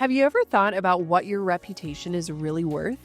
Have you ever thought about what your reputation is really worth?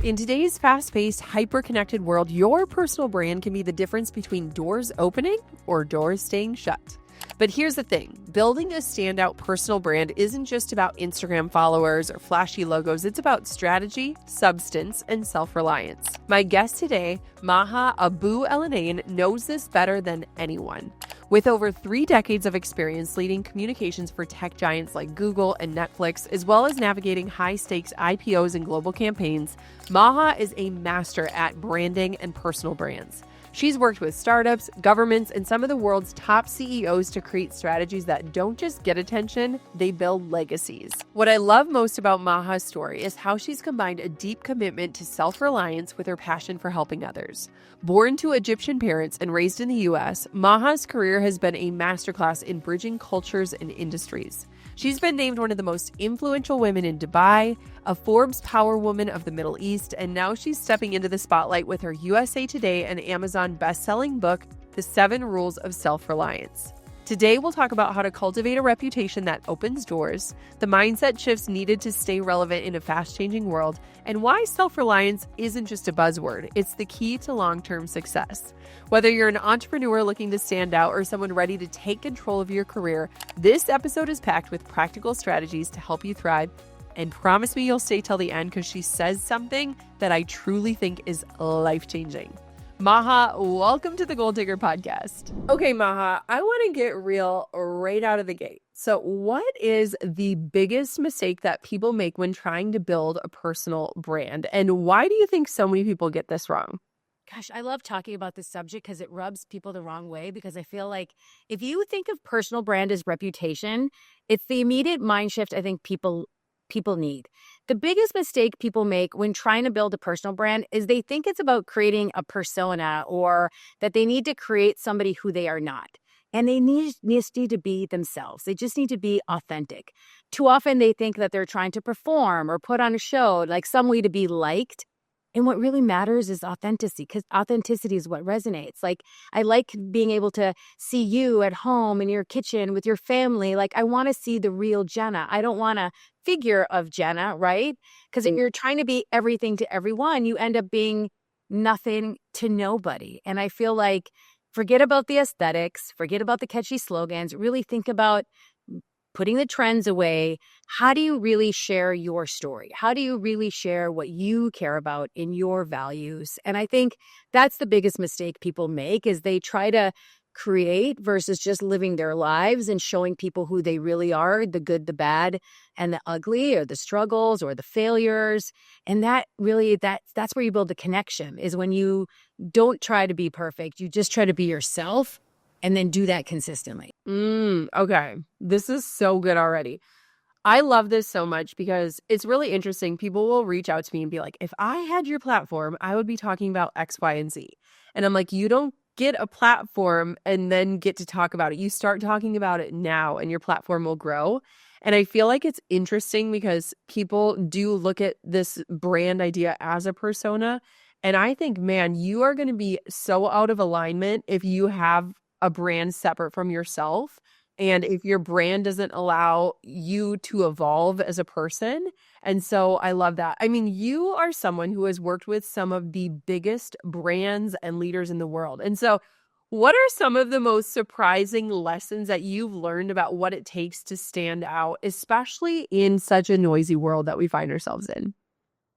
In today's fast-paced, hyper-connected world, your personal brand can be the difference between doors opening or doors staying shut. But here's the thing, building a standout personal brand isn't just about Instagram followers or flashy logos, it's about strategy, substance, and self-reliance. My guest today, Maha Abouelenein, knows this better than anyone. With over 3 decades of experience leading communications for tech giants like Google and Netflix, as well as navigating high-stakes IPOs and global campaigns, Maha is a master at branding and personal brands. She's worked with startups, governments, and some of the world's top CEOs to create strategies that don't just get attention, they build legacies. What I love most about Maha's story is how she's combined a deep commitment to self-reliance with her passion for helping others. Born to Egyptian parents and raised in the US, Maha's career has been a masterclass in bridging cultures and industries. She's been named one of the most influential women in Dubai, a Forbes Power Woman of the Middle East, and now she's stepping into the spotlight with her USA Today and Amazon best-selling book, The 7 Rules of Self-Reliance. Today, we'll talk about how to cultivate a reputation that opens doors, the mindset shifts needed to stay relevant in a fast-changing world, and why self-reliance isn't just a buzzword, it's the key to long-term success. Whether you're an entrepreneur looking to stand out or someone ready to take control of your career, this episode is packed with practical strategies to help you thrive. And promise me you'll stay till the end because she says something that I truly think is life-changing. Maha, welcome to the Goal Digger Podcast. Okay, Maha, I want to get real right out of the gate. So what is the biggest mistake that people make when trying to build a personal brand? And why do you think so many people get this wrong? Gosh, I love talking about this subject because it rubs people the wrong way, because I feel like if you think of personal brand as reputation, it's the immediate mind shift I think people need. The biggest mistake people make when trying to build a personal brand is they think it's about creating a persona or that they need to create somebody who they are not. And they just need to be themselves. They just need to be authentic. Too often they think that they're trying to perform or put on a show, like some way to be liked. And what really matters is authenticity, because authenticity is what resonates. Like, I like being able to see you at home in your kitchen with your family. Like, I want to see the real Jenna. I don't want a figure of Jenna, right? Because if you're trying to be everything to everyone, you end up being nothing to nobody. And I feel like forget about the aesthetics, forget about the catchy slogans, really think about putting the trends away. How do you really share your story? How do you really share what you care about in your values? And I think that's the biggest mistake people make is they try to create versus just living their lives and showing people who they really are, the good, the bad, and the ugly, or the struggles or the failures. And that really, that's where you build the connection, is when you don't try to be perfect. You just try to be yourself and then do that consistently. Okay. This is so good already. I love this so much because it's really interesting. People will reach out to me and be like, if I had your platform, I would be talking about X, Y, and Z. And I'm like, you don't get a platform and then get to talk about it. You start talking about it now and your platform will grow. And I feel like it's interesting because people do look at this brand idea as a persona. And I think, man, you are going to be so out of alignment if you have a brand separate from yourself. And if your brand doesn't allow you to evolve as a person. And so I love that. I mean, you are someone who has worked with some of the biggest brands and leaders in the world. And so what are some of the most surprising lessons that you've learned about what it takes to stand out, especially in such a noisy world that we find ourselves in?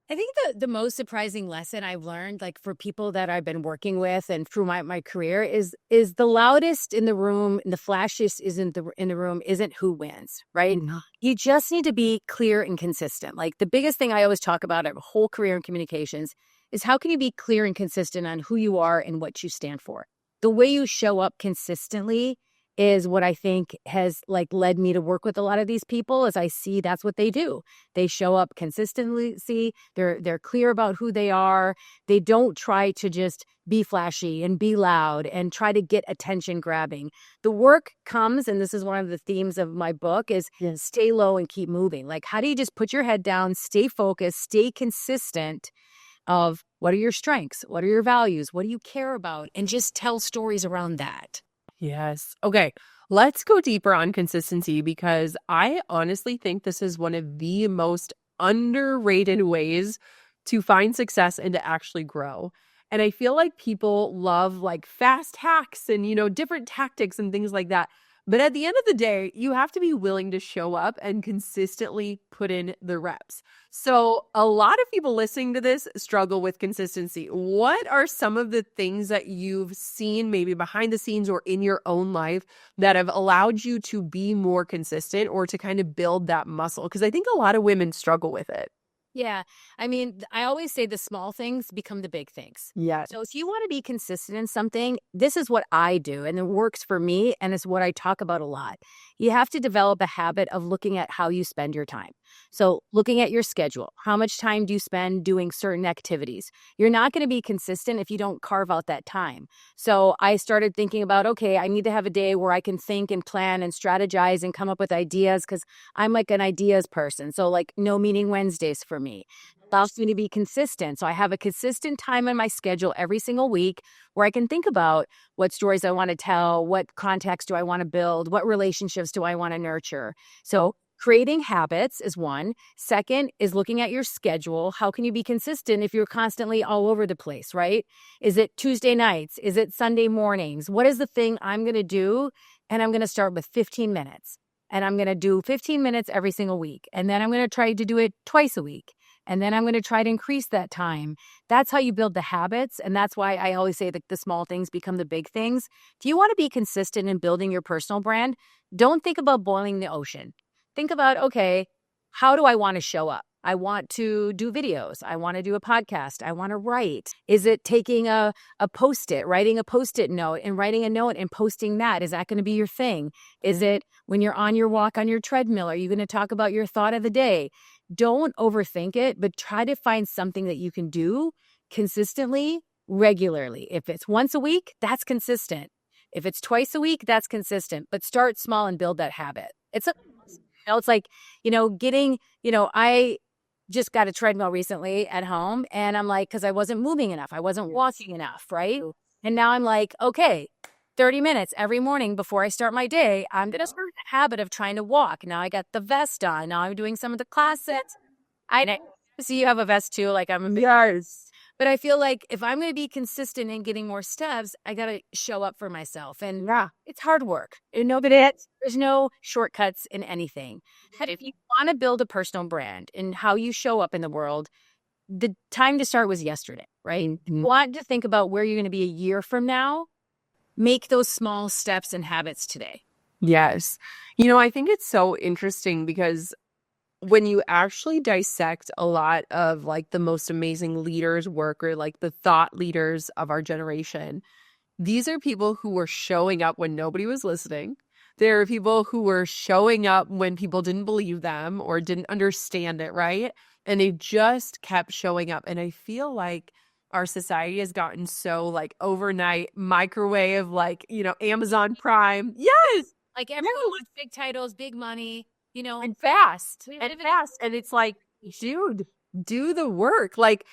I think the most surprising lesson I've learned, like for people that I've been working with and through my career, is the loudest in the room and the flashiest in the room isn't who wins, right? Mm-hmm. You just need to be clear and consistent. Like the biggest thing I always talk about a whole career in communications is how can you be clear and consistent on who you are and what you stand for? The way you show up consistently is what I think has like led me to work with a lot of these people, as I see that's what they do. They show up consistently. They're clear about who they are. They don't try to just be flashy and be loud and try to get attention grabbing. The work comes, and this is one of the themes of my book, is stay low and keep moving. Like, how do you just put your head down, stay focused, stay consistent of what are your strengths? What are your values? What do you care about? And just tell stories around that. Yes. Okay. Let's go deeper on consistency because I honestly think this is one of the most underrated ways to find success and to actually grow. And I feel like people love like fast hacks and, different tactics and things like that. But at the end of the day, you have to be willing to show up and consistently put in the reps. So, a lot of people listening to this struggle with consistency. What are some of the things that you've seen maybe behind the scenes or in your own life that have allowed you to be more consistent or to kind of build that muscle? Because I think a lot of women struggle with it. Yeah. I mean, I always say the small things become the big things. Yeah. So if you want to be consistent in something, this is what I do and it works for me and it's what I talk about a lot. You have to develop a habit of looking at how you spend your time. So looking at your schedule, how much time do you spend doing certain activities? You're not going to be consistent if you don't carve out that time. So I started thinking about, okay, I need to have a day where I can think and plan and strategize and come up with ideas because I'm like an ideas person. So like no meeting Wednesdays for me. Allows me to be consistent. So I have a consistent time in my schedule every single week where I can think about what stories I want to tell, what context do I want to build, what relationships do I want to nurture. So creating habits is one. Second is looking at your schedule. How can you be consistent if you're constantly all over the place, right? Is it Tuesday nights? Is it Sunday mornings? What is the thing I'm going to do? And I'm going to start with 15 minutes. And I'm going to do 15 minutes every single week. And then I'm going to try to do it twice a week. And then I'm going to try to increase that time. That's how you build the habits. And that's why I always say that the small things become the big things. If you want to be consistent in building your personal brand, don't think about boiling the ocean. Think about, okay, how do I want to show up? I want to do videos. I want to do a podcast. I want to write. Is it taking a Post-it, writing a Post-it note and writing a note and posting that? Is that going to be your thing? Is it when you're on your walk on your treadmill? Are you going to talk about your thought of the day? Don't overthink it, but try to find something that you can do consistently, regularly. If it's once a week, that's consistent. If it's twice a week, that's consistent. But start small and build that habit. It's like, I just got a treadmill recently at home and I'm like, because I wasn't moving enough. I wasn't walking enough, right? And now I'm like, okay, 30 minutes every morning before I start my day, I'm going to start the habit of trying to walk. Now I got the vest on. Now I'm doing some of the classes. I see you have a vest too, like I'm a big Yes. but I feel like if I'm going to be consistent in getting more steps, I got to show up for myself. And it's hard work. There's no shortcuts in anything. But if you want to build a personal brand and how you show up in the world, the time to start was yesterday, right? Mm-hmm. Want to think about where you're going to be a year from now. Make those small steps and habits today. Yes. I think it's so interesting because when you actually dissect a lot of like the most amazing leaders' work or like the thought leaders of our generation, these are people who were showing up when nobody was listening. There are people who were showing up when people didn't believe them or didn't understand it, right? And they just kept showing up. And I feel like our society has gotten so like overnight microwave, like, Amazon Prime. Yes. Like everyone wants big titles, big money, And fast. And it's like, dude, do the work. Like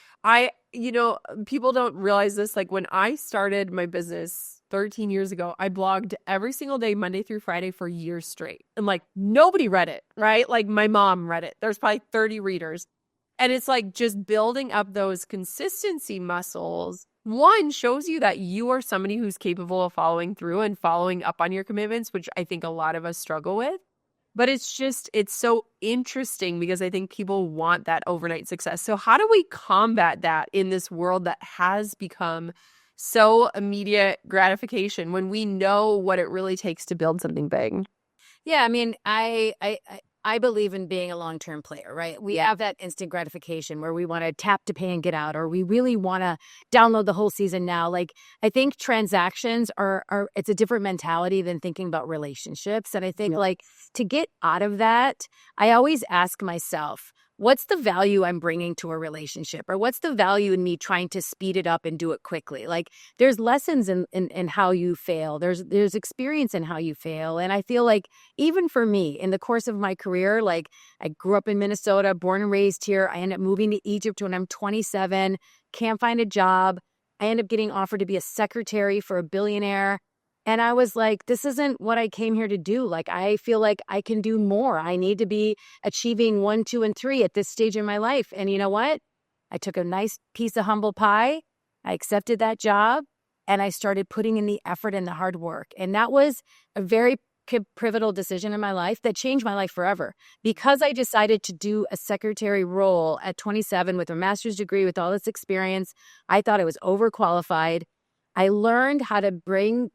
people don't realize this. Like when I started my business 13 years ago, I blogged every single day, Monday through Friday for years straight. And like nobody read it, right? Like my mom read it. There's probably 30 readers. And it's like just building up those consistency muscles. One, shows you that you are somebody who's capable of following through and following up on your commitments, which I think a lot of us struggle with. But it's so interesting because I think people want that overnight success. So how do we combat that in this world that has become so immediate gratification when we know what it really takes to build something big? Yeah, I mean, I believe in being a long-term player, right? We have that instant gratification where we want to tap to pay and get out, or we really want to download the whole season now. Like, I think transactions it's a different mentality than thinking about relationships. And I think like to get out of that, I always ask myself, what's the value I'm bringing to a relationship? Or what's the value in me trying to speed it up and do it quickly? Like there's lessons in how you fail. There's experience in how you fail. And I feel like even for me in the course of my career, like I grew up in Minnesota, born and raised here. I ended up moving to Egypt when I'm 27, can't find a job. I end up getting offered to be a secretary for a billionaire. And I was like, this isn't what I came here to do. Like, I feel like I can do more. I need to be achieving 1, 2, and 3 at this stage in my life. And you know what? I took a nice piece of humble pie. I accepted that job and I started putting in the effort and the hard work. And that was a very pivotal decision in my life that changed my life forever. Because I decided to do a secretary role at 27 with a master's degree, with all this experience, I thought I was overqualified. I learned how to bring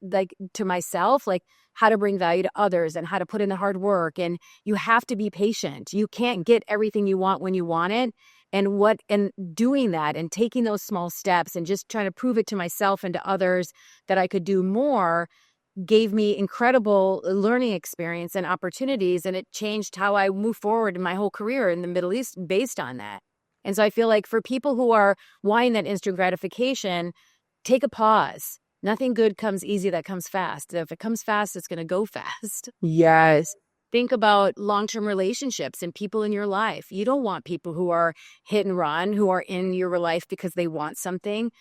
to myself, how to bring value to others and how to put in the hard work. And you have to be patient. You can't get everything you want when you want it. And doing that and taking those small steps and just trying to prove it to myself and to others that I could do more gave me incredible learning experience and opportunities. And it changed how I move forward in my whole career in the Middle East based on that. And so I feel like for people who are wanting that instant gratification, take a pause. Nothing good comes easy, that comes fast. If it comes fast, it's going to go fast. Yes. Think about long-term relationships and people in your life. You don't want people who are hit and run, who are in your life because they want something.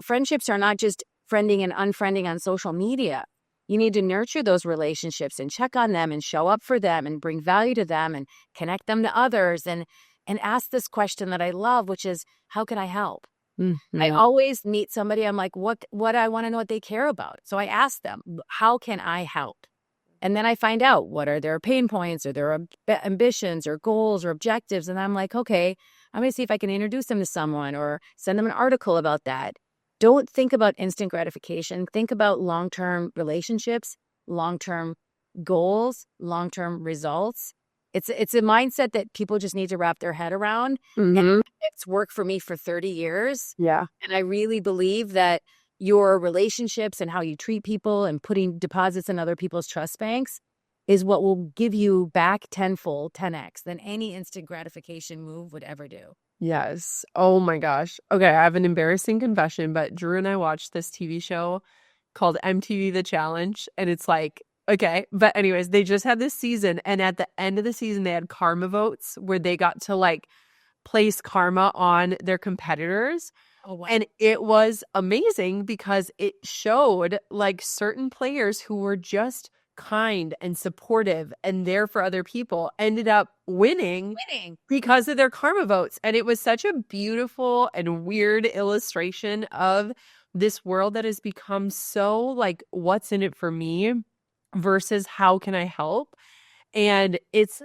Friendships are not just friending and unfriending on social media. You need to nurture those relationships and check on them and show up for them and bring value to them and connect them to others and ask this question that I love, which is, how can I help? Mm-hmm. I always meet somebody. I'm like, what I want to know what they care about. So I ask them, how can I help? And then I find out what are their pain points or their ambitions or goals or objectives. And I'm like, okay, I'm going to see if I can introduce them to someone or send them an article about that. Don't think about instant gratification. Think about long-term relationships, long-term goals, long-term results. It's a mindset that people just need to wrap their head around. Mm-hmm. And it's worked for me for 30 years. Yeah. And I really believe that your relationships and how you treat people and putting deposits in other people's trust banks is what will give you back tenfold, 10x than any instant gratification move would ever do. Yes. Oh my gosh. Okay, I have an embarrassing confession, but Drew and I watched this TV show called MTV The Challenge, and it's like, okay, but anyways, they just had this season, and at the end of the season, they had karma votes where they got to place karma on their competitors. Oh, wow. And it was amazing because it showed certain players who were just kind and supportive and there for other people ended up winning because of their karma votes. And it was such a beautiful and weird illustration of this world that has become so what's in it for me versus how can I help? And it's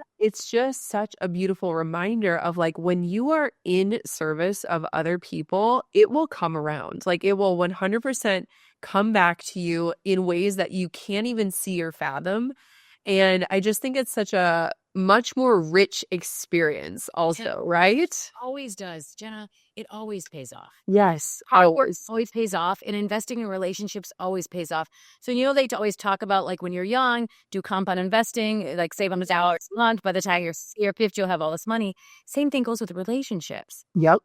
just such a beautiful reminder of when you are in service of other people, it will come around. It will 100% come back to you in ways that you can't even see or fathom. And I just think it's such a much more rich experience also, right? Always does, Jenna. It always pays off. Yes. Hard work always pays off, and investing in relationships always pays off. So, they always talk about when you're young, do compound investing, save $100 a month. By the time you're 50, you'll have all this money. Same thing goes with relationships. Yep.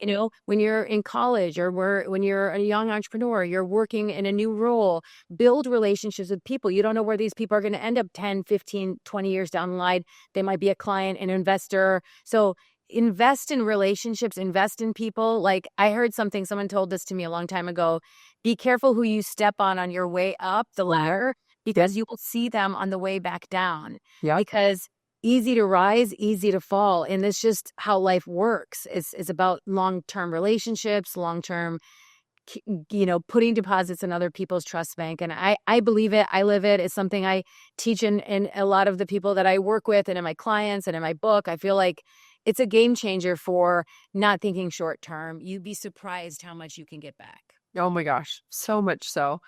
When you're in college or when you're a young entrepreneur, you're working in a new role, build relationships with people. You don't know where these people are going to end up 10, 15, 20 years down the line. They might be a client, an investor. So invest in relationships, invest in people. I heard someone told this to me a long time ago. Be careful who you step on your way up the ladder because you will see them on the way back down. Yeah. Because easy to rise, easy to fall. And that's just how life works. It's about long-term relationships, long-term, putting deposits in other people's trust bank. And I believe it. I live it. It's something I teach in a lot of the people that I work with and in my clients and in my book. I feel like it's a game changer for not thinking short term. You'd be surprised how much you can get back. Oh my gosh, so much so.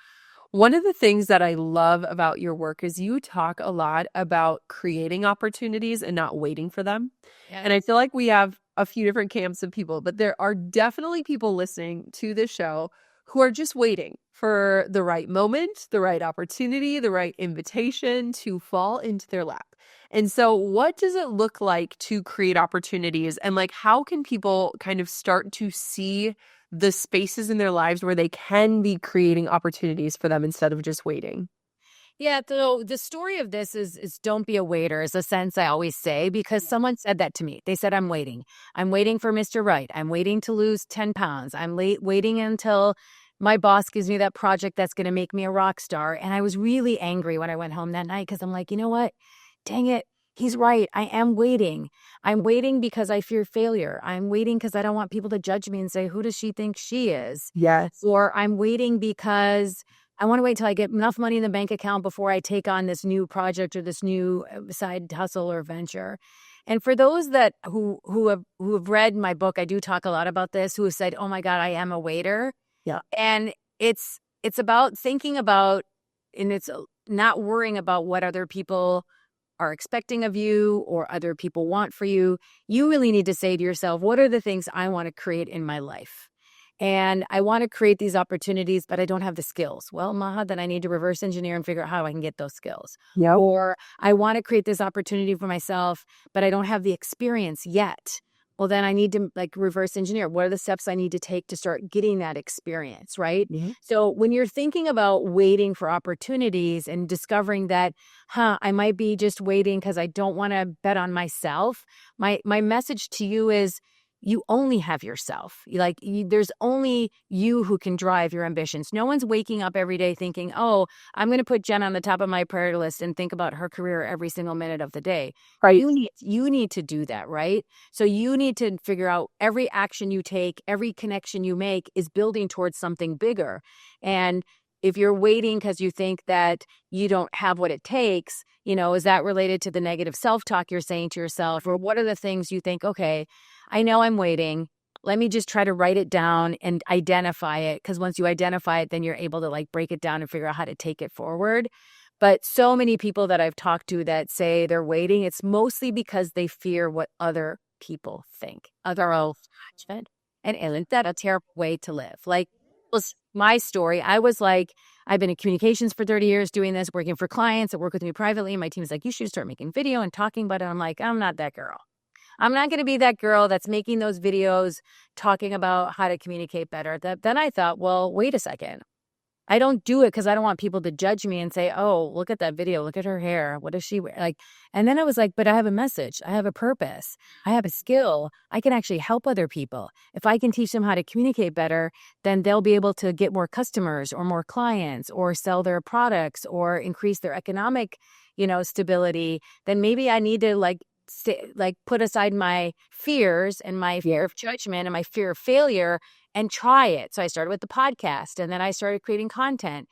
One of the things that I love about your work is you talk a lot about creating opportunities and not waiting for them. Yes. And I feel like we have a few different camps of people, but there are definitely people listening to this show who are just waiting for the right moment, the right opportunity, the right invitation to fall into their lap. And so what does it look like to create opportunities? And how can people kind of start to see the spaces in their lives where they can be creating opportunities for them instead of just waiting? Yeah, so the story of this is don't be a waiter is a sense I always say because someone said that to me. They said, I'm waiting. I'm waiting for Mr. Right. I'm waiting to lose 10 pounds. I'm waiting until my boss gives me that project that's going to make me a rock star. And I was really angry when I went home that night because I'm like, you know what? Dang it. He's right. I am waiting. I'm waiting because I fear failure. I'm waiting because I don't want people to judge me and say, who does she think she is? Yes. Or I'm waiting because I want to wait till I get enough money in the bank account before I take on this new project or this new side hustle or venture. And for those that who have read my book, I do talk a lot about this, who have said, "Oh my God, I am a waiter." Yeah. And it's about thinking about, and it's not worrying about what other people are expecting of you or other people want for you. You really need to say to yourself, what are the things I want to create in my life? And I want to create these opportunities, but I don't have the skills. Well, Maha, then I need to reverse engineer and figure out how I can get those skills. Yep. Or I want to create this opportunity for myself, but I don't have the experience yet. Well, then I need to like reverse engineer. What are the steps I need to take to start getting that experience, right? Mm-hmm. So when you're thinking about waiting for opportunities and discovering that, I might be just waiting because I don't want to bet on myself. My message to you is you only have yourself. There's only you who can drive your ambitions. No one's waking up every day thinking, oh, I'm going to put Jen on the top of my priority list and think about her career every single minute of the day. Right. You need to do that, right? So you need to figure out every action you take, every connection you make is building towards something bigger. And if you're waiting because you think that you don't have what it takes, is that related to the negative self-talk you're saying to yourself? Or what are the things you think, okay, I know I'm waiting. Let me just try to write it down and identify it. Because once you identify it, then you're able to like break it down and figure out how to take it forward. But so many people that I've talked to that say they're waiting, it's mostly because they fear what other people think. Other judgment. And isn't that a terrible way to live? Like, was my story. I was like, I've been in communications for 30 years doing this, working for clients that work with me privately. My team's like, you should start making video and talking about it. I'm like, I'm not that girl. I'm not going to be that girl that's making those videos talking about how to communicate better. Then I thought, well, wait a second. I don't do it because I don't want people to judge me and say, oh, look at that video. Look at her hair. What does she wear? And then I was like, but I have a message. I have a purpose. I have a skill. I can actually help other people. If I can teach them how to communicate better, then they'll be able to get more customers or more clients or sell their products or increase their economic, stability. Then maybe I need to put aside my fears and my fear of judgment and my fear of failure and try it. So I started with the podcast and then I started creating content.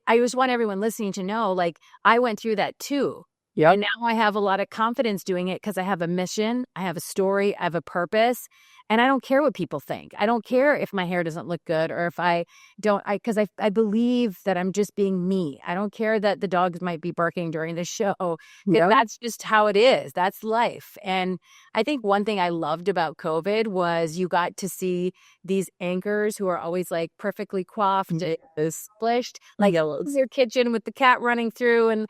I just want everyone listening to know, I went through that too. Yep. And now I have a lot of confidence doing it because I have a mission, I have a story, I have a purpose, and I don't care what people think. I don't care if my hair doesn't look good or if I don't, because I believe that I'm just being me. I don't care that the dogs might be barking during the show. Yep. That's just how it is. That's life. And I think one thing I loved about COVID was you got to see these anchors who are always like perfectly coiffed, splished, like their kitchen with the cat running through. And,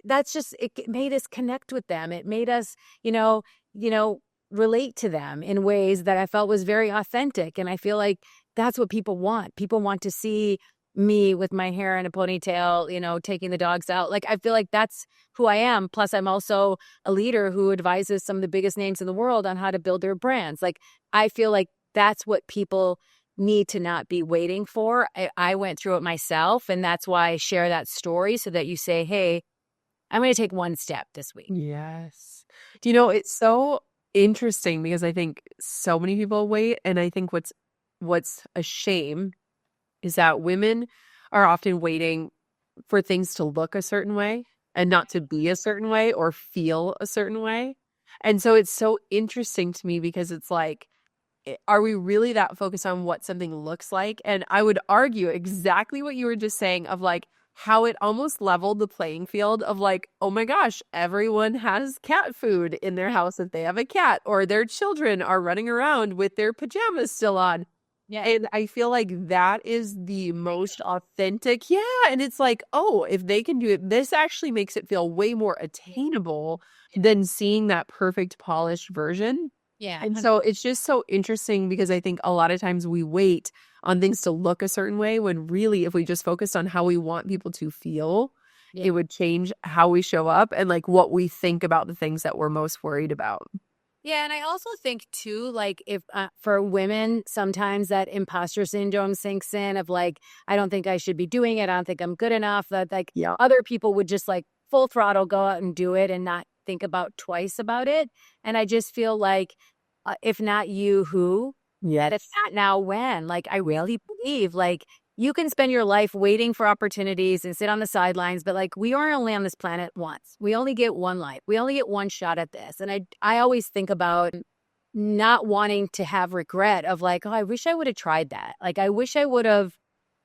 that's just, it made us connect with them. It made us, relate to them in ways that I felt was very authentic. And I feel like that's what people want. People want to see me with my hair in a ponytail, taking the dogs out. I feel like that's who I am. Plus, I'm also a leader who advises some of the biggest names in the world on how to build their brands. I feel like that's what people need to not be waiting for. I went through it myself, and that's why I share that story so that you say, hey, I'm going to take one step this week. Yes. It's so interesting because I think so many people wait. And I think what's a shame is that women are often waiting for things to look a certain way and not to be a certain way or feel a certain way. And so it's so interesting to me because it's like, are we really that focused on what something looks like? And I would argue exactly what you were just saying of how it almost leveled the playing field of oh my gosh, everyone has cat food in their house if they have a cat, or their children are running around with their pajamas still on. Yeah. And I feel like that is the most authentic. Yeah. And it's oh, if they can do it, this actually makes it feel way more attainable than seeing that perfect polished version. Yeah. And so it's just so interesting because I think a lot of times we wait on things to look a certain way when really if we just focused on how we want people to feel, it would change how we show up and what we think about the things that we're most worried about. Yeah, and I also think too, like if for women, sometimes that imposter syndrome sinks in of like, I don't think I should be doing it. I don't think I'm good enough. That like Yeah. other people would just like full throttle go out and do it and not think about twice about it. And I just feel like, if not you, who? And if Yes. not now, when? Like I really believe like you can spend your life waiting for opportunities and sit on the sidelines, but like we are only on this planet once. We only get one life. We only get one shot at this. And I always think about not wanting to have regret of like, oh, I wish I would have tried that. Like I wish I would have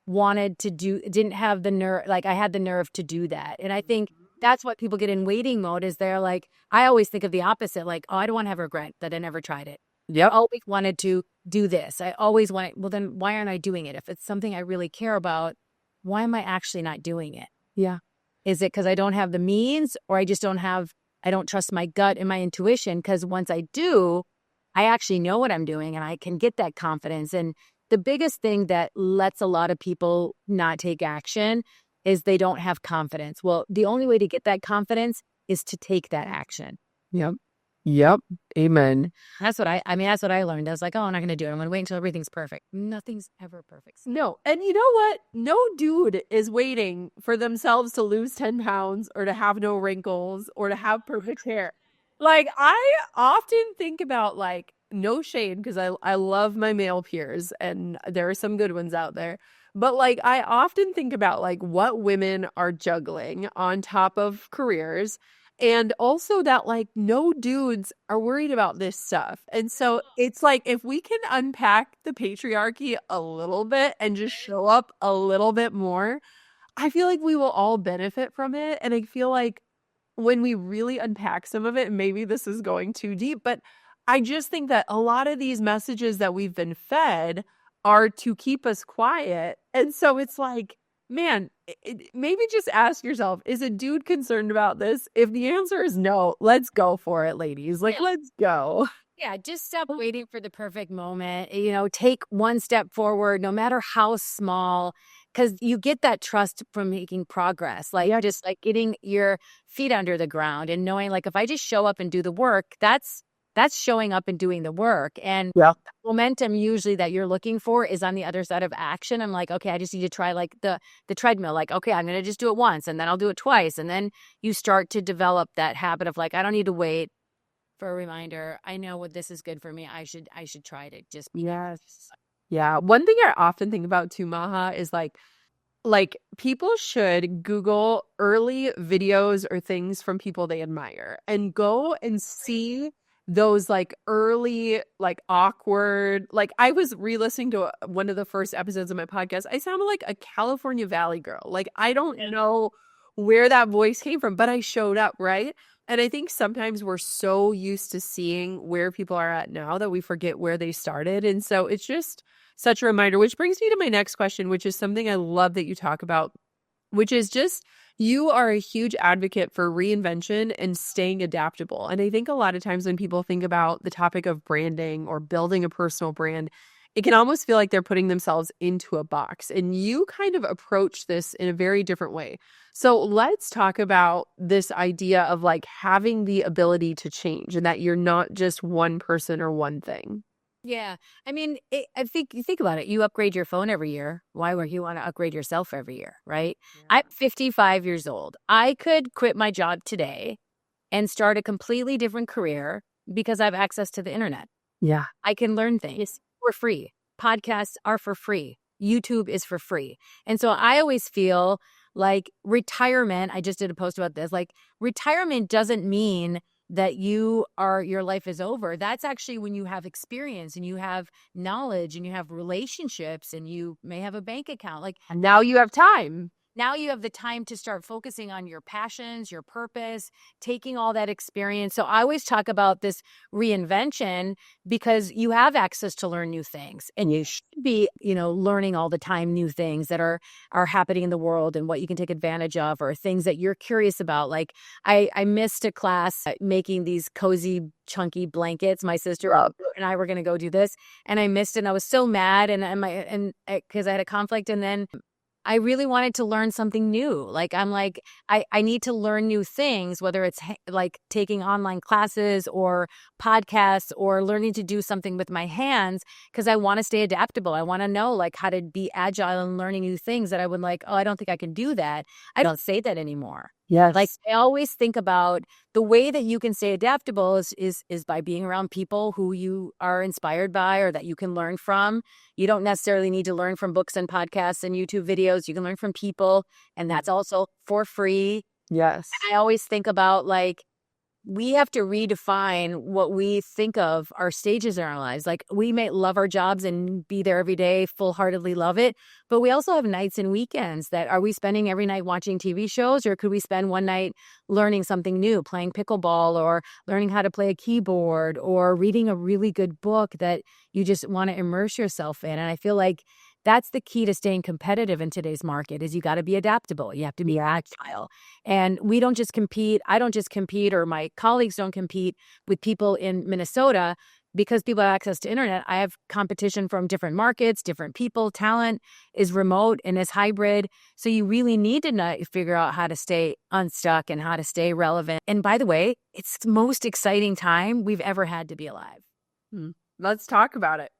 wanted to do, didn't have the nerve, like I had the nerve to do that. And I think that's what people get in waiting mode is they're like, I always think of the opposite, like, oh, I don't want to have regret that I never tried it. Yep. Always wanted to do this. I always want, well, then why aren't I doing it? If it's something I really care about, why am I actually not doing it? Yeah. Is it because I don't have the means or I don't trust my gut and my intuition? Because once I do, I actually know what I'm doing and I can get that confidence. And the biggest thing that lets a lot of people not take action is they don't have confidence. Well, the only way to get that confidence is to take that action. Yep. Yep. Amen. That's what that's what I learned. I was like, oh, I'm not going to do it. I'm going to wait until everything's perfect. Nothing's ever perfect. No. And you know what? No dude is waiting for themselves to lose 10 pounds or to have no wrinkles or to have perfect hair. Like, I often think about, like, no shade because I love my male peers and there are some good ones out there. But, like, I often think about, like, what women are juggling on top of careers. And also that, like, no dudes are worried about this stuff. And so it's like, if we can unpack the patriarchy a little bit and just show up a little bit more, I feel like we will all benefit from it. And I feel like when we really unpack some of it, and maybe this is going too deep, but I just think that a lot of these messages that we've been fed are to keep us quiet. And so it's like, man, maybe just ask yourself, is a dude concerned about this? If the answer is no, let's go for it, ladies. Like, let's go. Yeah, just stop waiting for the perfect moment. Take one step forward, no matter how small, because you get that trust from making progress. Like, just like getting your feet under the ground and knowing, like, if I just show up and do the work, that's showing up and doing the work. And momentum usually that you're looking for is on the other side of action. I'm like, okay, I just need to try like the treadmill. Like, okay, I'm going to just do it once and then I'll do it twice. And then you start to develop that habit of like, I don't need to wait for a reminder. I know what this is good for me. I should try it. Just Yes. Yeah. One thing I often think about too, Maha, is like people should Google early videos or things from people they admire and go and see those like early, like awkward, like I was re-listening to one of the first episodes of my podcast. I sounded like a California Valley girl. Like I don't know where that voice came from, but I showed up, right? And I think sometimes we're so used to seeing where people are at now that we forget where they started. And so it's just such a reminder, which brings me to my next question, which is something I love that you talk about, which is just you are a huge advocate for reinvention and staying adaptable. And I think a lot of times when people think about the topic of branding or building a personal brand, it can almost feel like they're putting themselves into a box. And you kind of approach this in a very different way. So let's talk about this idea of like having the ability to change and that you're not just one person or one thing. Yeah. I mean, I think you think about it. You upgrade your phone every year. Why would you want to upgrade yourself every year? Right. Yeah. I'm 55 years old. I could quit my job today and start a completely different career because I have access to the internet. Yeah. I can learn things for free. Podcasts are for free. YouTube is for free. And so I always feel like retirement, I just did a post about this, like retirement doesn't mean that your life is over. That's actually when you have experience and you have knowledge and you have relationships and you may have a bank account. Like, and now you have time. Now you have the time to start focusing on your passions, your purpose, taking all that experience. So I always talk about this reinvention because you have access to learn new things and you should be, learning all the time new things that are happening in the world and what you can take advantage of or things that you're curious about. Like I missed a class making these cozy, chunky blankets. My sister and I were going to go do this and I missed it. And I was so mad and because I had a conflict and then I really wanted to learn something new. Like, I'm like, I need to learn new things, whether it's like taking online classes or podcasts or learning to do something with my hands, because I want to stay adaptable. I want to know like how to be agile and learning new things that I would like, oh, I don't think I can do that. I don't say that anymore. Yes. Like, I always think about the way that you can stay adaptable is by being around people who you are inspired by or that you can learn from. You don't necessarily need to learn from books and podcasts and YouTube videos. You can learn from people, and that's also for free. Yes. I always think about like, we have to redefine what we think of our stages in our lives. Like, we may love our jobs and be there every day, full-heartedly love it, but we also have nights and weekends. That are we spending every night watching TV shows, or could we spend one night learning something new, playing pickleball or learning how to play a keyboard or reading a really good book that you just want to immerse yourself in? And I feel like that's the key to staying competitive in today's market is you got to be adaptable. You have to be agile. And we don't just compete. I don't just compete, or my colleagues don't compete with people in Minnesota because people have access to internet. I have competition from different markets, different people. Talent is remote and is hybrid. So you really need to figure out how to stay unstuck and how to stay relevant. And by the way, it's the most exciting time we've ever had to be alive. Let's talk about it.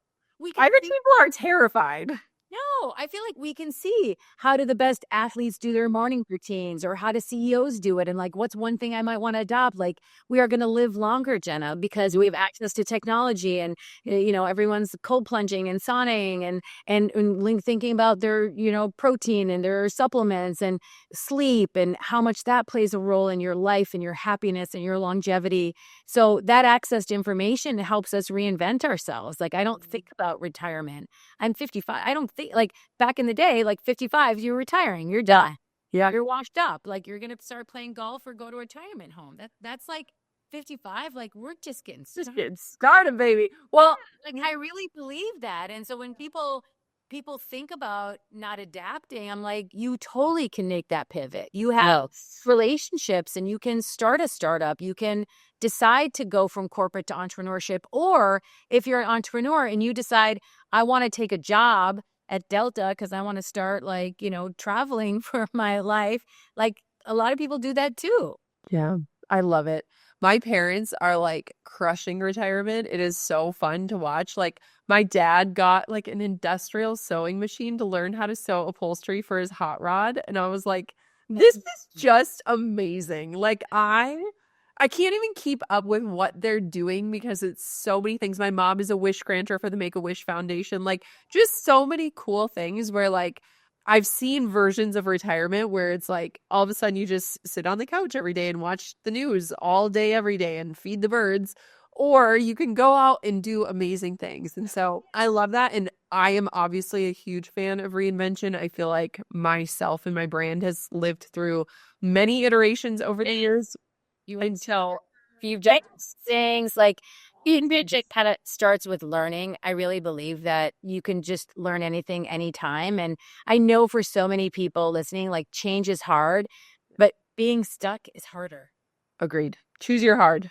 I bet people are terrified. No, I feel like we can see how do the best athletes do their morning routines, or how do CEOs do it, and like what's one thing I might want to adopt. Like, we are going to live longer, Jenna, because we have access to technology, and everyone's cold plunging and sauning and thinking about their protein and their supplements and sleep and how much that plays a role in your life and your happiness and your longevity. So that access to information helps us reinvent ourselves. Like, I don't think about retirement. I'm 55. I don't think, like, back in the day, like 55, you're retiring, you're done. Yeah. You're washed up. Like, you're going to start playing golf or go to a retirement home. That's like 55. Like, we're just getting started. Just getting started, baby. Well, like, I really believe that. And so when people think about not adapting, I'm like, you totally can make that pivot. You have relationships, and you can start a startup. You can decide to go from corporate to entrepreneurship. Or if you're an entrepreneur and you decide, I want to take a job at Delta because I want to start traveling for my life. Like, a lot of people do that too. Yeah, I love it. My parents are like crushing retirement. It is so fun to watch. Like, my dad got like an industrial sewing machine to learn how to sew upholstery for his hot rod. And I was like, this is just amazing. Like, I can't even keep up with what they're doing because it's so many things. My mom is a wish granter for the Make-A-Wish Foundation. Like, just so many cool things where like I've seen versions of retirement where it's like all of a sudden you just sit on the couch every day and watch the news all day, every day and feed the birds, or you can go out and do amazing things. And so I love that. And I am obviously a huge fan of reinvention. I feel like myself and my brand has lived through many iterations over the years. Until you've done things like reinvention kind of starts with learning. I really believe that you can just learn anything anytime. And I know for so many people listening, like, change is hard, but being stuck is harder. Agreed. Choose your hard.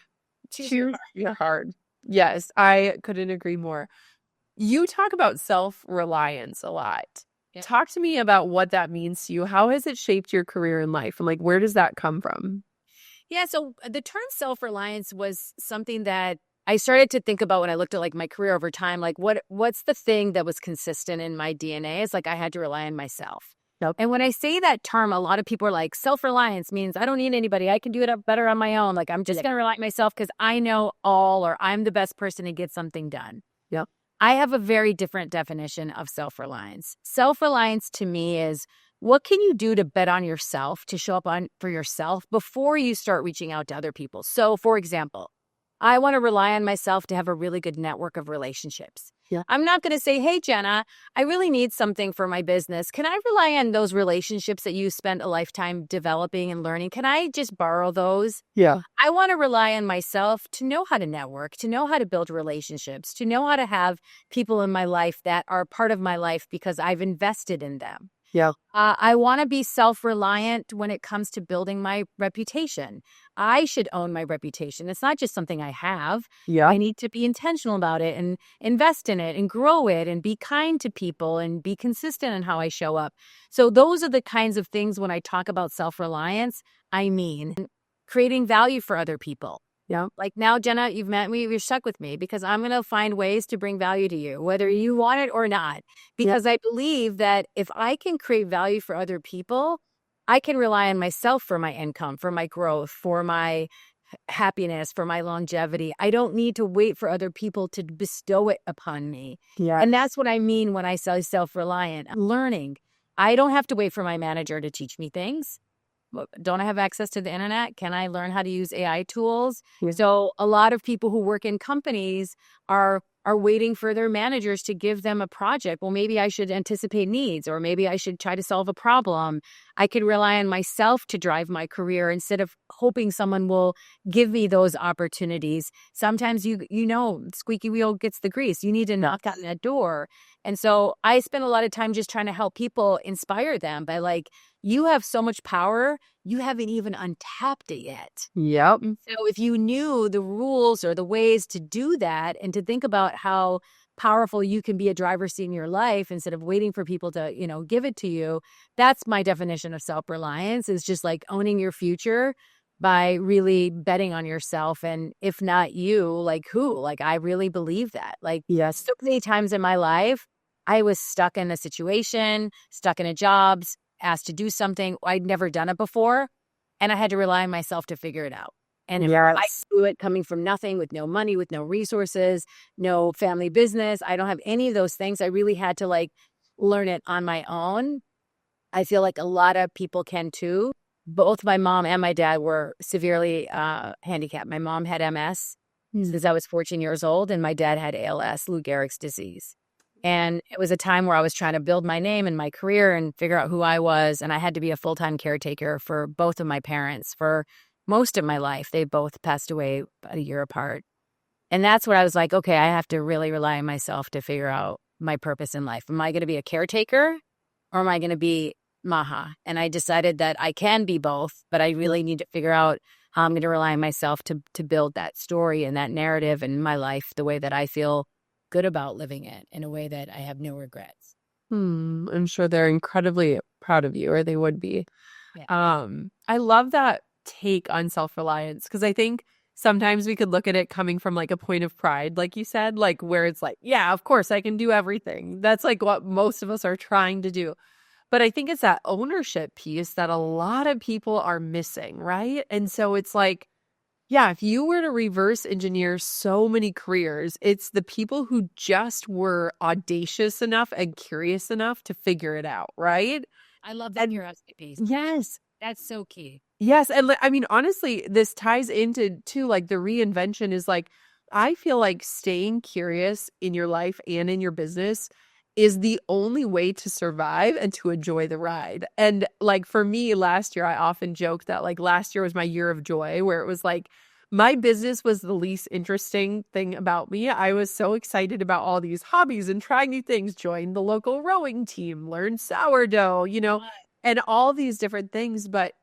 Choose your hard. Yes, I couldn't agree more. You talk about self-reliance a lot. Yeah. Talk to me about what that means to you. How has it shaped your career in life? And like, where does that come from? Yeah, so the term self-reliance was something that I started to think about when I looked at like my career over time. Like, what's the thing that was consistent in my DNA? It's like I had to rely on myself. Yep. And when I say that term, a lot of people are like, self-reliance means I don't need anybody. I can do it better on my own. Like, I'm just going to rely on myself because I know all, or I'm the best person to get something done. Yep. I have a very different definition of self-reliance. Self-reliance to me is, what can you do to bet on yourself, to show up for yourself before you start reaching out to other people? So, for example, I want to rely on myself to have a really good network of relationships. Yeah. I'm not going to say, hey, Jenna, I really need something for my business. Can I rely on those relationships that you spent a lifetime developing and learning? Can I just borrow those? Yeah. I want to rely on myself to know how to network, to know how to build relationships, to know how to have people in my life that are part of my life because I've invested in them. Yeah. I want to be self-reliant when it comes to building my reputation. I should own my reputation. It's not just something I have. Yeah. I need to be intentional about it and invest in it and grow it and be kind to people and be consistent in how I show up. So those are the kinds of things when I talk about self-reliance, I mean creating value for other people. Yeah. Like now, Jenna, you've met me, you're stuck with me because I'm going to find ways to bring value to you, whether you want it or not. Because I believe that if I can create value for other people, I can rely on myself for my income, for my growth, for my happiness, for my longevity. I don't need to wait for other people to bestow it upon me. Yeah. And that's what I mean when I say self-reliant. Learning. I don't have to wait for my manager to teach me things. Don't I have access to the internet? Can I learn how to use AI tools? Yeah. So a lot of people who work in companies are waiting for their managers to give them a project. Well, maybe I should anticipate needs, or maybe I should try to solve a problem. I could rely on myself to drive my career instead of hoping someone will give me those opportunities. Sometimes you know, squeaky wheel gets the grease. You need to knock on that door. And so I spend a lot of time just trying to help people, inspire them by like, you have so much power, you haven't even untapped it yet. Yep. So if you knew the rules or the ways to do that and to think about how powerful you can be a driver's seat in your life instead of waiting for people to, give it to you, that's my definition of self-reliance, is just like owning your future by really betting on yourself. And if not you, like who? Like I really believe that. Like Yes. so many times in my life, I was stuck in a situation, stuck in a job, asked to do something. I'd never done it before. And I had to rely on myself to figure it out. And if I Yes. do it coming from nothing, with no money, with no resources, no family business, I don't have any of those things. I really had to like learn it on my own. I feel like a lot of people can too. Both my mom and my dad were severely handicapped. My mom had MS since I was 14 years old, and my dad had ALS, Lou Gehrig's disease. And it was a time where I was trying to build my name and my career and figure out who I was. And I had to be a full-time caretaker for both of my parents for most of my life. They both passed away about a year apart. And that's where I was like, okay, I have to really rely on myself to figure out my purpose in life. Am I going to be a caretaker or am I going to be Maha? And I decided that I can be both, but I really need to figure out how I'm going to rely on myself to build that story and that narrative in my life the way that I feel good about living it, in a way that I have no regrets. I'm sure they're incredibly proud of you, or they would be. Yeah. I love that take on self-reliance, because I think sometimes we could look at it coming from like a point of pride, like you said, like where it's like, yeah, of course I can do everything. That's like what most of us are trying to do. But I think it's that ownership piece that a lot of people are missing, right? And so it's like, yeah, if you were to reverse engineer so many careers, it's the people who just were audacious enough and curious enough to figure it out, right? I love that curiosity piece. Yes. That's so key. Yes. And I mean, honestly, this ties into too, like the reinvention is like, I feel like staying curious in your life and in your business is the only way to survive and to enjoy the ride. And like for me last year, I often joke that like last year was my year of joy, where it was like my business was the least interesting thing about me. I was so excited about all these hobbies and trying new things, join the local rowing team, learn sourdough, and all these different things. But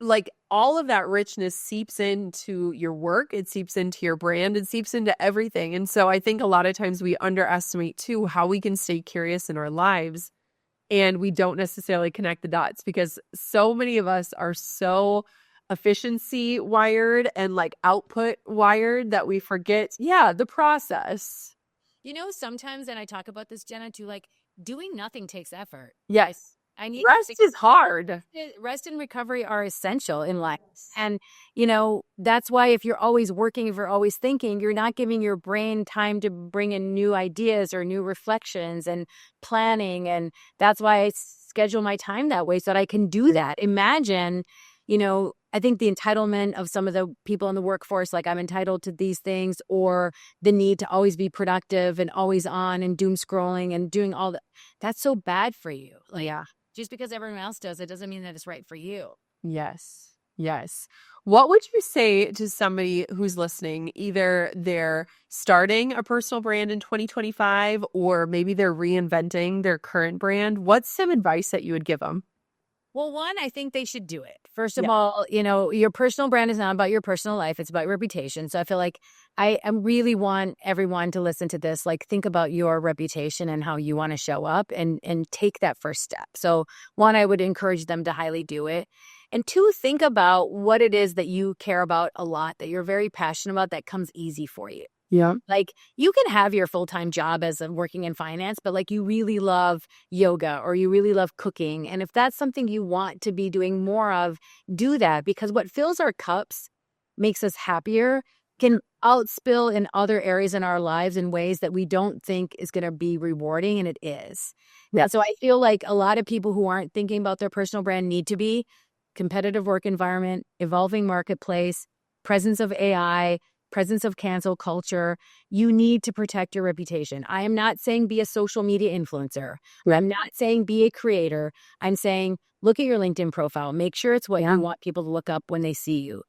like all of that richness seeps into your work, it seeps into your brand, it seeps into everything. And so I think a lot of times we underestimate too how we can stay curious in our lives, and we don't necessarily connect the dots because so many of us are so efficiency wired and like output wired that we forget, the process. Sometimes, and I talk about this, Jenna, too, like doing nothing takes effort. Yes. I need Rest is hard. Rest and recovery are essential in life. And, that's why if you're always working, if you're always thinking, you're not giving your brain time to bring in new ideas or new reflections and planning. And that's why I schedule my time that way so that I can do that. Imagine, I think the entitlement of some of the people in the workforce, like I'm entitled to these things, or the need to always be productive and always on and doom scrolling and doing all that. That's so bad for you. Like, just because everyone else does it doesn't mean that it's right for you. Yes. Yes. What would you say to somebody who's listening? Either they're starting a personal brand in 2025 or maybe they're reinventing their current brand. What's some advice that you would give them? Well, one, I think they should do it. First of Yeah. all, your personal brand is not about your personal life, it's about your reputation. So I feel like I really want everyone to listen to this. Like, think about your reputation and how you want to show up and take that first step. So, one, I would encourage them to highly do it. And two, think about what it is that you care about a lot, that you're very passionate about, that comes easy for you. Yeah. Like, you can have your full-time job as working in finance, but like you really love yoga or you really love cooking. And if that's something you want to be doing more of, do that, because what fills our cups makes us happier can outspill in other areas in our lives in ways that we don't think is going to be rewarding, and it is. Yeah. And so I feel like a lot of people who aren't thinking about their personal brand need to be. Competitive work environment, evolving marketplace, presence of AI, presence of cancel culture. You need to protect your reputation. I am not saying be a social media influencer. Right. I'm not saying be a creator. I'm saying look at your LinkedIn profile. Make sure it's what you want people to look up when they see you.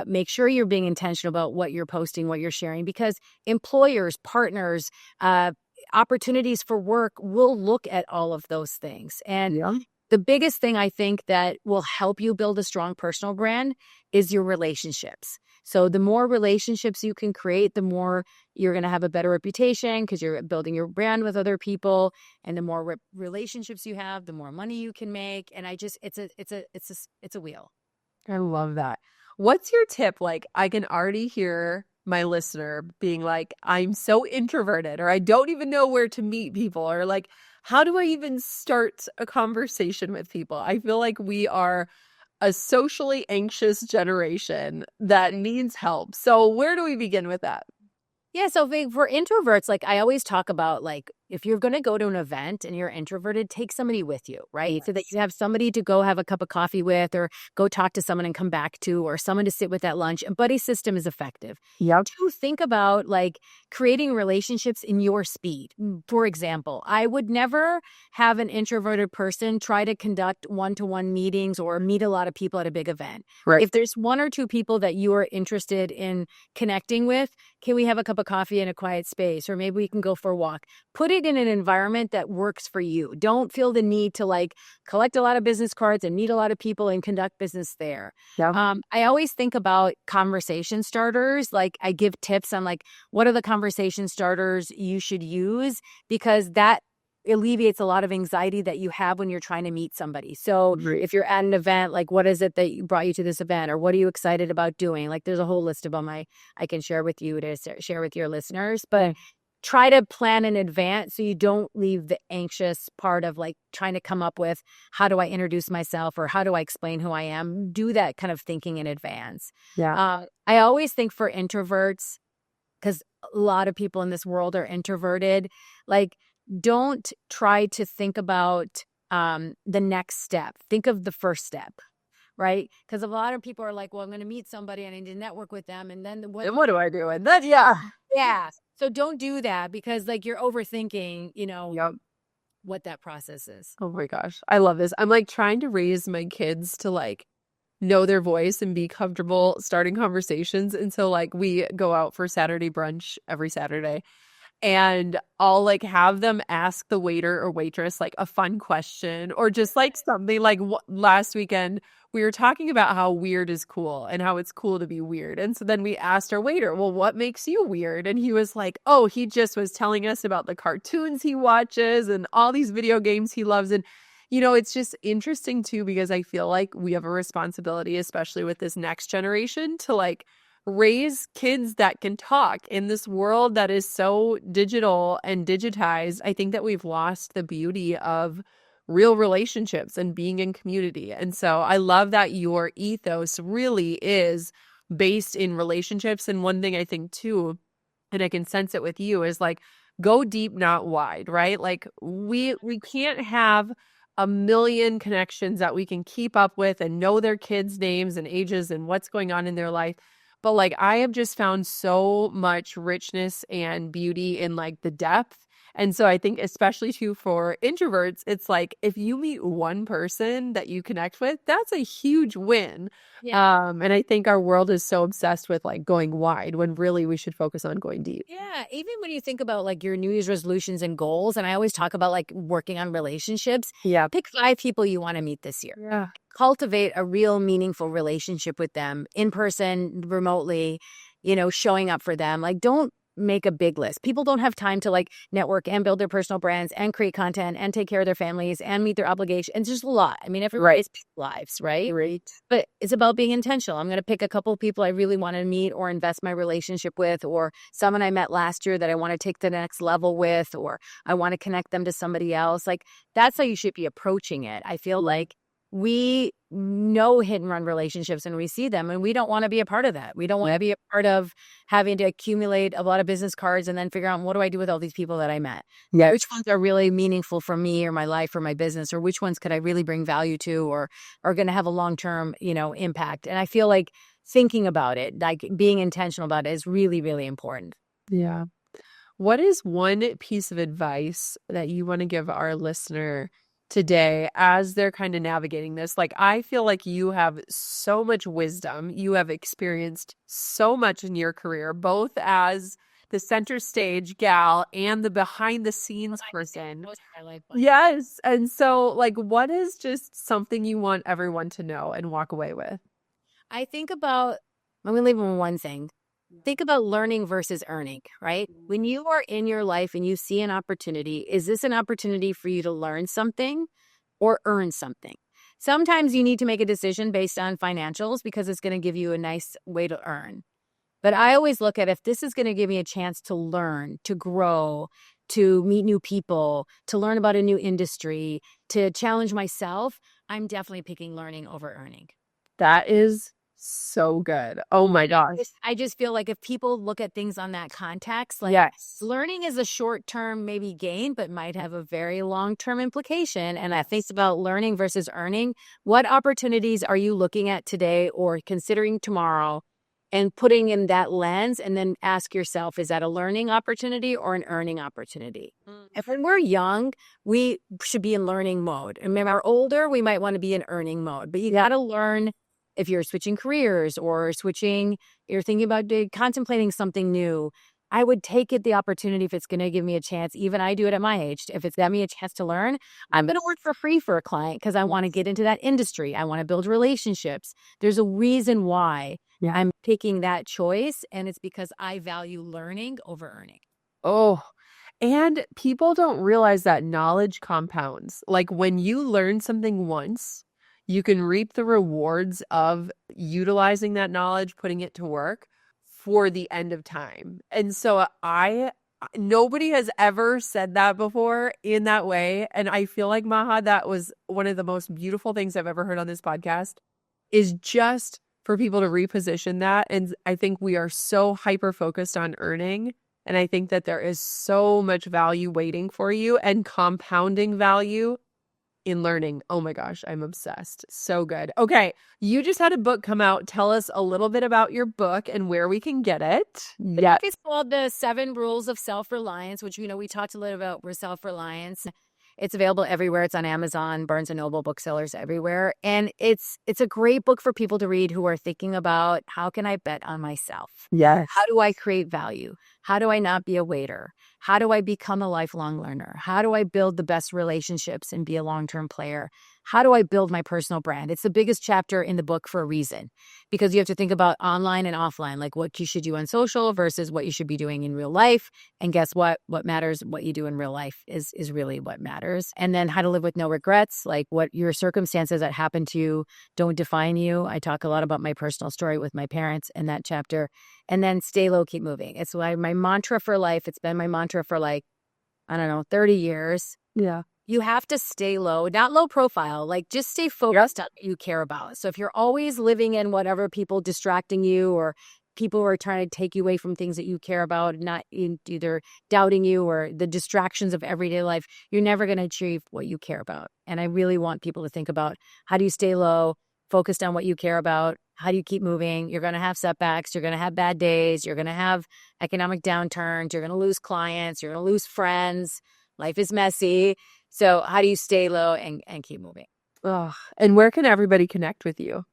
Make sure you're being intentional about what you're posting, what you're sharing, because employers, partners, opportunities for work will look at all of those things. And Yeah. the biggest thing I think that will help you build a strong personal brand is your relationships. So the more relationships you can create, the more you're going to have a better reputation because you're building your brand with other people. And the more relationships you have, the more money you can make. And it's a wheel. I love that. What's your tip? Like, I can already hear my listener being like, I'm so introverted, or I don't even know where to meet people, or like, how do I even start a conversation with people? I feel like we are a socially anxious generation that needs help. So, where do we begin with that? Yeah, so for introverts, like I always talk about, like if you're going to go to an event and you're introverted, take somebody with you, right? So that you have somebody to go have a cup of coffee with, or go talk to someone and come back to, or someone to sit with at lunch. A buddy system is effective. Yep. To think about like creating relationships in your speed. For example, I would never have an introverted person try to conduct one-to-one meetings or meet a lot of people at a big event. Right. If there's one or two people that you are interested in connecting with, can we have a cup of coffee in a quiet space? Or maybe we can go for a walk. Put it in an environment that works for you. Don't feel the need to like collect a lot of business cards and meet a lot of people and conduct business there. Yeah. I always think about conversation starters. Like I give tips on like, what are the conversation starters you should use? Because that alleviates a lot of anxiety that you have when you're trying to meet somebody. So Right. if you're at an event, like what is it that brought you to this event, or what are you excited about doing? Like there's a whole list of them I can share with you to share with your listeners, but try to plan in advance so you don't leave the anxious part of like trying to come up with how do I introduce myself or how do I explain who I am. Do that kind of thinking in advance. Yeah. I always think for introverts, because a lot of people in this world are introverted, like don't try to think about the next step. Think of the first step, right? Because a lot of people are like, well, I'm going to meet somebody and I need to network with them. And then And what do I do? And then, yeah. yeah. So don't do that because like you're overthinking, Yep. what that process is. Oh my gosh. I love this. I'm like trying to raise my kids to like know their voice and be comfortable starting conversations. And so like we go out for Saturday brunch every Saturday. And I'll like have them ask the waiter or waitress like a fun question or just like something like last weekend we were talking about how weird is cool and how it's cool to be weird. And so then we asked our waiter, well, what makes you weird? And he was like, oh, he just was telling us about the cartoons he watches and all these video games he loves. And, it's just interesting too, because I feel like we have a responsibility, especially with this next generation, to like raise kids that can talk in this world that is so digital and digitized. I think that we've lost the beauty of real relationships and being in community. And so I love that your ethos really is based in relationships. And one thing I think too, and I can sense it with you, is like go deep, not wide, right? Like we can't have a million connections that we can keep up with and know their kids' names and ages and what's going on in their life. but like I have just found so much richness and beauty in like the depth. And so I think especially too for introverts, it's like if you meet one person that you connect with, that's a huge win. And I think our world is so obsessed with like going wide when really we should focus on going deep. Yeah, even when you think about like your New Year's resolutions and goals, and I always talk about like working on relationships, Yeah. pick 5 people you want to meet this year. Yeah. Cultivate a real meaningful relationship with them in person, remotely, showing up for them. Like, don't make a big list. People don't have time to like network and build their personal brands and create content and take care of their families and meet their obligations. It's just a lot. I mean, everybody's lives, right? Right. But it's about being intentional. I'm going to pick a couple of people I really want to meet or invest my relationship with, or someone I met last year that I want to take the next level with, or I want to connect them to somebody else. Like, that's how you should be approaching it. I feel like we know hit and run relationships and we see them, and we don't want to be a part of that. We don't want to be a part of having to accumulate a lot of business cards and then figure out, what do I do with all these people that I met? Yeah. Which ones are really meaningful for me or my life or my business, or which ones could I really bring value to or are going to have a long-term, impact? And I feel like thinking about it, like being intentional about it, is really, really important. Yeah. What is one piece of advice that you want to give our listener today as they're kind of navigating this? Like, I feel like you have so much wisdom. You have experienced so much in your career, both as the center stage gal and the behind the scenes person. Yes. And so, like, what is just something you want everyone to know and walk away with? I'm going to leave them with one thing. Think about learning versus earning, right? When you are in your life and you see an opportunity, is this an opportunity for you to learn something or earn something? Sometimes you need to make a decision based on financials because it's going to give you a nice way to earn. But I always look at, if this is going to give me a chance to learn, to grow, to meet new people, to learn about a new industry, to challenge myself, I'm definitely picking learning over earning. That is so good. Oh my gosh. I just feel like if people look at things on that context, like, Yes. learning is a short-term maybe gain, but might have a very long-term implication. And I think about learning versus earning. What opportunities are you looking at today or considering tomorrow, and putting in that lens, and then ask yourself, is that a learning opportunity or an earning opportunity? If when we're young, we should be in learning mode. And when we're older, we might want to be in earning mode. But you got to learn. If you're switching careers or you're thinking about contemplating something new, I would take it the opportunity if it's going to give me a chance. Even I do it at my age. If it's got me a chance to learn, I'm going to work for free for a client because I want to get into that industry. I want to build relationships. There's a reason why I'm picking that choice, and it's because I value learning over earning. Oh, and people don't realize that knowledge compounds. Like when you learn something once, you can reap the rewards of utilizing that knowledge, putting it to work for the end of time. And so nobody has ever said that before in that way. And I feel like, Maha, that was one of the most beautiful things I've ever heard on this podcast, is just for people to reposition that. And I think we are so hyper focused on earning. And I think that there is so much value waiting for you and compounding value in learning. Oh my gosh, I'm obsessed. So good. Okay, you just had a book come out. Tell us a little bit about your book and where we can get it. Yeah. It's called The 7 Rules of Self-Reliance, which, we talked a little about self-reliance. It's available everywhere. It's on Amazon, Barnes & Noble, booksellers everywhere. And it's a great book for people to read who are thinking about, how can I bet on myself? Yes. How do I create value? How do I not be a waiter? How do I become a lifelong learner? How do I build the best relationships and be a long-term player? How do I build my personal brand? It's the biggest chapter in the book for a reason, because you have to think about online and offline, like what you should do on social versus what you should be doing in real life. And guess what? What matters, what you do in real life is really what matters. And then how to live with no regrets, like what your circumstances that happen to you don't define you. I talk a lot about my personal story with my parents in that chapter. And then stay low, keep moving. It's my mantra for life. It's been my mantra for 30 years. Yeah. You have to stay low, not low profile, like just stay focused on what you care about. So if you're always living in whatever people distracting you or people who are trying to take you away from things that you care about, not either doubting you or the distractions of everyday life, you're never going to achieve what you care about. And I really want people to think about, how do you stay low, focused on what you care about. How do you keep moving? You're going to have setbacks. You're going to have bad days. You're going to have economic downturns. You're going to lose clients. You're going to lose friends. Life is messy. So how do you stay low and keep moving? Oh, and where can everybody connect with you?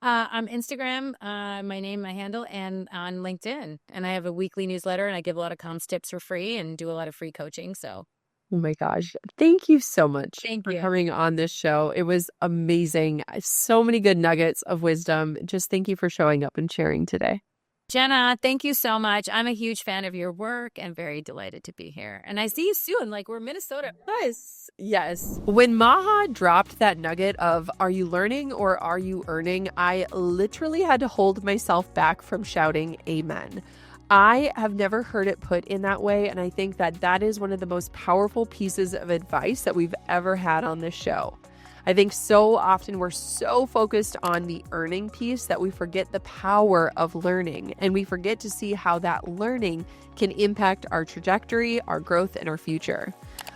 On Instagram, my name, my handle, and on LinkedIn. And I have a weekly newsletter, and I give a lot of comms tips for free and do a lot of free coaching. So, Oh my gosh. Thank you so much Thank for you. coming on this show. It was amazing. So many good nuggets of wisdom. Just thank you for showing up and sharing today. Jenna, thank you so much. I'm a huge fan of your work and very delighted to be here. And I see you soon. Like, we're in Minnesota. Yes. Yes. When Maha dropped that nugget of, are you learning or are you earning? I literally had to hold myself back from shouting amen. I have never heard it put in that way. And I think that that is one of the most powerful pieces of advice that we've ever had on this show. I think so often we're so focused on the earning piece that we forget the power of learning, and we forget to see how that learning can impact our trajectory, our growth, and our future.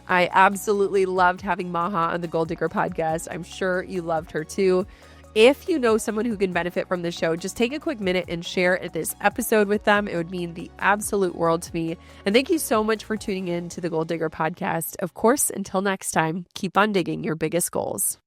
I absolutely loved having Maha on the Goal Digger podcast. I'm sure you loved her too. If you know someone who can benefit from this show, just take a quick minute and share this episode with them. It would mean the absolute world to me. And thank you so much for tuning in to the Goal Digger podcast. Of course, until next time, keep on digging your biggest goals.